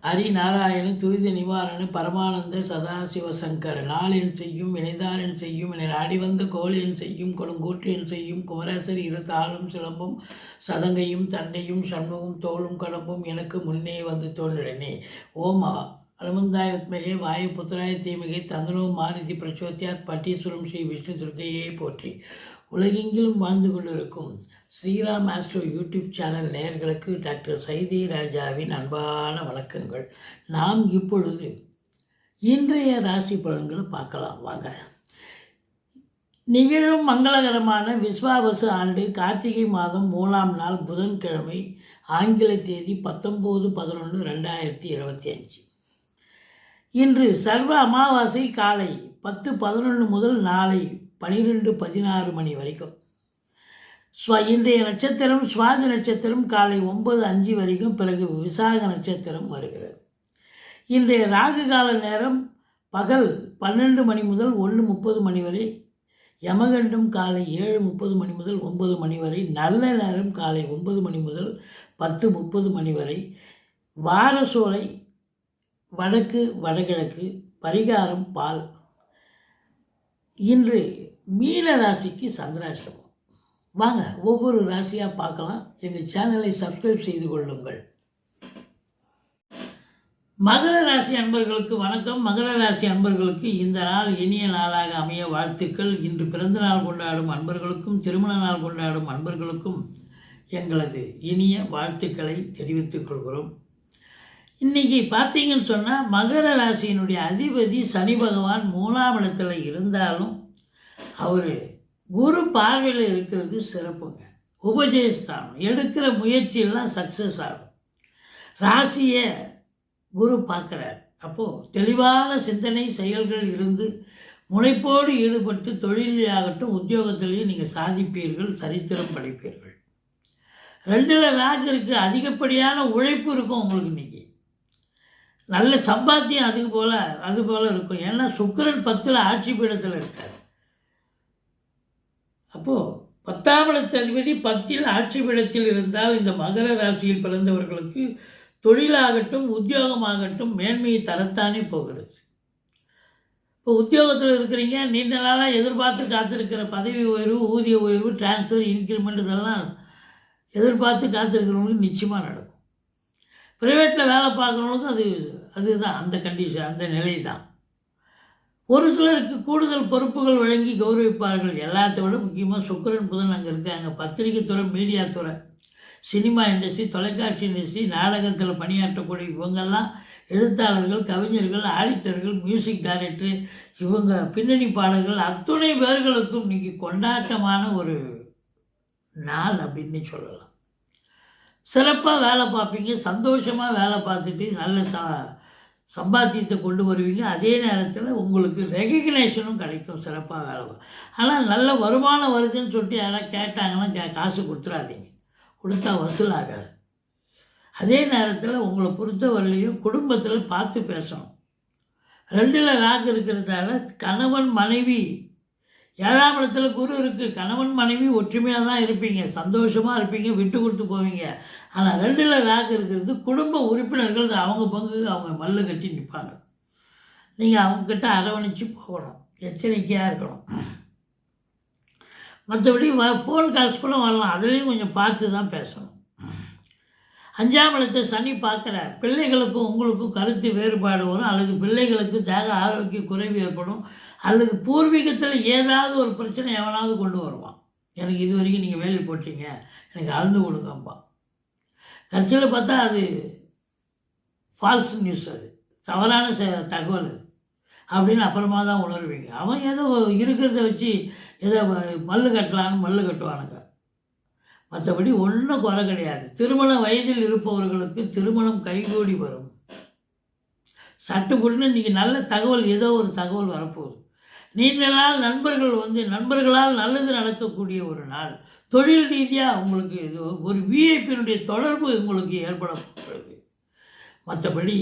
ஹரிநாராயண துரித நிவாரண பரமானந்த சதாசிவ சங்கர நாளென் செய்யும் வினைதாரன் செய்யும் என நாடிவந்த கோளென் செய்யும் கொடுங்கூற்றென் செய்யும் குமரேசர் இருத்தாளும் சிலம்பும் சதங்கையும் தண்டையும் சண்முகம் தோளும் கடம்பும் எனக்கு முன்னே வந்து தோன்றினே. ஓமா அனுமந்தாய வித்மகே வாயு புத்திராய தீமிகை தந்தனோ மாருதி பிரச்சோத்தியாத் பட்டீஸ்வரம் ஸ்ரீ விஷ்ணு துர்க்கையை போற்றி. உலகெங்கிலும் வாழ்ந்து கொண்டிருக்கும் ஸ்ரீராம் ஆஸ்ட்ரோ யூடியூப் சேனல் நேயர்களுக்கு டாக்டர் சைதி ராஜாவின் அன்பான வணக்கங்கள். நாம் இப்பொழுது இன்றைய ராசி பலன்களை பார்க்கலாம் வாங்க. நிகழும் மங்களகரமான விஸ்வாவசு ஆண்டு கார்த்திகை மாதம் 3ஆம் நாள் புதன்கிழமை, ஆங்கில தேதி 19/11/2025. இன்று சர்வ அமாவாசை காலை 10:11 முதல் நாளை 12:16 மணி வரைக்கும். இன்றைய நட்சத்திரம் சுவாதி நட்சத்திரம் காலை 9:05 வரைக்கும், பிறகு விசாக நட்சத்திரம் வருகிறது. இன்றைய ராகு கால நேரம் பகல் 12 மணி முதல் 1:30 மணி வரை, யமகண்டம் காலை 7:30 மணி முதல் 9 மணி வரை, நல்ல நேரம் காலை 9 மணி முதல் 10:30 மணி வரை, வாரசோலை வடக்கு வடகிழக்கு, பரிகாரம் பால். இன்று மீன ராசிக்கு சந்திராஷ்டமம். வாங்க ஒவ்வொரு ராசியாக பார்க்கலாம். எங்கள் சேனலை சப்ஸ்கிரைப் செய்து கொள்ளுங்கள். மகர ராசி அன்பர்களுக்கு வணக்கம். மகர ராசி அன்பர்களுக்கு இந்த நாள் இனிய நாளாக அமைய வாழ்த்துக்கள். இன்று பிறந்த நாள் கொண்டாடும் அன்பர்களுக்கும் திருமண நாள் கொண்டாடும் அன்பர்களுக்கும் எங்களது இனிய வாழ்த்துக்களை தெரிவித்துக் கொள்கிறோம். இன்றைக்கி பார்த்தீங்கன்னு சொன்னால் மகர ராசியினுடைய அதிபதி சனி பகவான் 3ஆம் இடத்துல இருந்தாலும் அவர் குரு பார்வையில் இருக்கிறது சிறப்புங்க. உபஜயஸ்தானம், எடுக்கிற முயற்சியெல்லாம் சக்ஸஸ் ஆகும். ராசியை குரு பார்க்குறார். அப்போது தெளிவான சிந்தனை செயல்கள் இருந்து முனைப்போடு ஈடுபட்டு தொழிலாகட்டும் உத்தியோகத்திலையும் நீங்கள் சாதிப்பீர்கள், சரித்திரம் படைப்பீர்கள். 2ல் ராகு இருக்குது, அதிகப்படியான உழைப்பு இருக்கும் உங்களுக்கு. இன்றைக்கி நல்ல சம்பாத்தியம் அது போல் இருக்கும். ஏன்னா சுக்கிரன் 10ல் ஆட்சி பீடத்தில் இருக்கார். அப்போது 10ஆம் இடத்து அதிபதி 10ல் ஆட்சி பீடத்தில் இருந்தால் இந்த மகர ராசியில் பிறந்தவர்களுக்கு தொழிலாகட்டும் உத்தியோகமாகட்டும் மேன்மையை தரத்தானே போகிறது. இப்போ உத்தியோகத்தில் இருக்கிறீங்க, நீண்ட நாளாக எதிர்பார்த்து காத்திருக்கிற பதவி உயர்வு, ஊதிய உயர்வு, டிரான்ஸ்ஃபர், இன்க்ரிமெண்ட் இதெல்லாம் எதிர்பார்த்து காத்திருக்கிறவங்களுக்கு நிச்சயமாக நடக்கும். ப்ரைவேட்டில் வேலை பார்க்குறவங்களுக்கும் அதுதான் அந்த கண்டிஷன், அந்த நிலை தான். ஒரு சிலருக்கு கூடுதல் பொறுப்புகள் வழங்கி கௌரவிப்பார்கள். எல்லாத்தை விட முக்கியமாக சுக்கிரன் புதன் அங்கே இருக்காங்க. பத்திரிகை துறை, மீடியா துறை, சினிமா இண்டஸ்ட்ரி, தொலைக்காட்சி இண்டஸ்ட்ரி, நாடகத்தில் பணியாற்றக்கூடிய இவங்கெல்லாம் எழுத்தாளர்கள், கவிஞர்கள், ஆடிட்டர்கள், மியூசிக் டைரக்டர், இவங்க பின்னணி பாடல்கள் அத்துணை பேர்களுக்கும் இன்றைக்கி கொண்டாட்டமான ஒரு நாள் அப்படின்னு சொல்லலாம். சிறப்பாக வேலை பார்ப்பீங்க, சந்தோஷமாக வேலை பார்த்துட்டு நல்ல சம்பாத்தியத்தை கொண்டு வருவீங்க. அதே நேரத்தில் உங்களுக்கு ரெகக்னேஷனும் கிடைக்கும். சிறப்பாக வேலை ஆனால் நல்ல வருமானம் வருதுன்னு சொல்லிட்டு யாராவது கேட்டாங்கன்னா காசு கொடுத்துடாதீங்க, கொடுத்தா வசூலாகாது. அதே நேரத்தில் உங்களை பொறுத்தவரையிலையும் குடும்பத்தில் பார்த்து பேசணும். 2ல் ராகு இருக்கிறதால கணவன் மனைவி, 7ஆம் இடத்துல குரு இருக்குது, கணவன் மனைவி ஒற்றுமையாக தான் இருப்பீங்க, சந்தோஷமாக இருப்பீங்க, விட்டு கொடுத்து போவீங்க. ஆனால் 2ல் ராகு இருக்கிறது குடும்ப உறுப்பினர்கள் அவங்க பங்கு அவங்க மல்லு கட்டி நிற்பாங்க. நீங்கள் அவங்கக்கிட்ட அரவணைச்சு போகணும், எச்சரிக்கையாக இருக்கணும். மற்றபடி ஃபோன் கால்ஸ் கூட வரலாம், அதுலேயும் கொஞ்சம் பார்த்து தான் பேசணும். 5ஆம் இடத்தை சனி பார்க்குறார். பிள்ளைகளுக்கும் உங்களுக்கும் கருத்து வேறுபாடு வரும், அல்லது பிள்ளைகளுக்கு தேக ஆரோக்கிய குறைவு ஏற்படும், அல்லது பூர்வீகத்தில் ஏதாவது ஒரு பிரச்சனை எவனாவது கொண்டு வருவான். எனக்கு இது வரைக்கும் நீங்கள் வேலை போட்டீங்க, எனக்கு அளந்து கொடுங்கப்பா. கடைசியில் பார்த்தா அது ஃபால்ஸ் நியூஸ், அது தவறான தகவல் அது அப்படின்னு அப்புறமா தான் உணர்வீங்க. அவன் ஏதோ இருக்கிறத வச்சு ஏதோ மல்லு கட்டலான்னு மல்லு கட்டுவானுங்க. மற்றபடி ஒன்றும் குறை கிடையாது. திருமண வயதில் இருப்பவர்களுக்கு திருமணம் கைகூடி வரும். சட்டுப்புட்டுன்னு இன்றைக்கி நல்ல தகவல், ஏதோ ஒரு தகவல் வரப்போகுது. நீண்ட நாள் நண்பர்களால் நல்லது நடக்கக்கூடிய ஒரு நாள். தொழில் ரீதியாக உங்களுக்கு ஒரு விஐபியினுடைய தொடர்பு உங்களுக்கு ஏற்பட போகிறது. மற்றபடி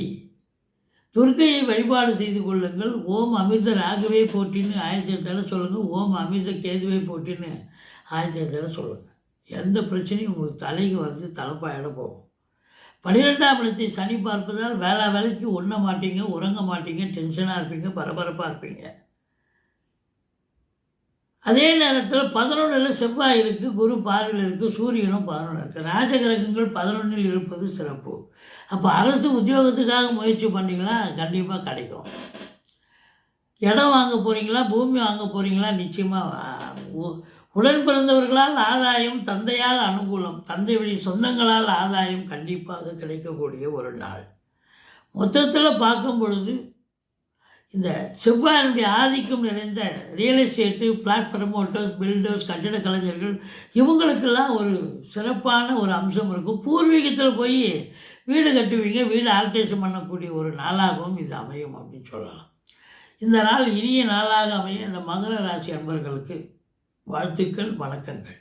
துர்க்கையை வழிபாடு செய்து கொள்ளுங்கள். ஓம் அமிர்த ராகவே போற்றின்னு 1008 சொல்லுங்கள். ஓம் அமிர்த கேதுவை போற்றின்னு 1008 சொல்லுங்கள். எந்த பிரச்சனையும் உங்களுக்கு தலைக்கு வர்றது தலைப்பாயிட போகும். 12ஆம் இடத்தை சனி பார்ப்பதால் வேலைக்கு உண்ண மாட்டீங்க, உறங்க மாட்டீங்க, டென்ஷனாக இருப்பீங்க, பரபரப்பாக இருப்பீங்க. அதே நேரத்தில் 11ல் செவ்வாய் இருக்குது, குரு பார்வையில் இருக்குது, சூரியனும் 11 இருக்குது. ராஜகிரகங்கள் 11ல் இருப்பது சிறப்பு. அப்போ அரசு உத்தியோகத்துக்காக முயற்சி பண்ணிங்களா கண்டிப்பாக கிடைக்கும். இடம் வாங்க போகிறீங்களா, பூமி வாங்க போகிறீங்களா, நிச்சயமாக உடன் பிறந்தவர்களால் ஆதாயம், தந்தையால் அனுகூலம், தந்தை வழி சொந்தங்களால் ஆதாயம் கண்டிப்பாக கிடைக்கக்கூடிய ஒரு நாள். மொத்தத்தில் பார்க்கும் பொழுது இந்த செவ்வாயினுடைய ஆதிக்கம் நிறைந்த real estate, flat promoters, builders, கட்டிட கலைஞர்கள் இவங்களுக்கெல்லாம் ஒரு சிறப்பான ஒரு அம்சம் இருக்கும். பூர்வீகத்தில் போய் வீடு கட்டுவீங்க, வீடு ஆல்ட்ரேஷன் பண்ணக்கூடிய ஒரு நாளாகவும் இது அமையும் அப்படின்னு சொல்லலாம். இந்த நாள் இனிய நாளாக அமைய இந்த மகர ராசி அன்பர்களுக்கு வாழ்த்துக்கள், வணக்கங்கள்.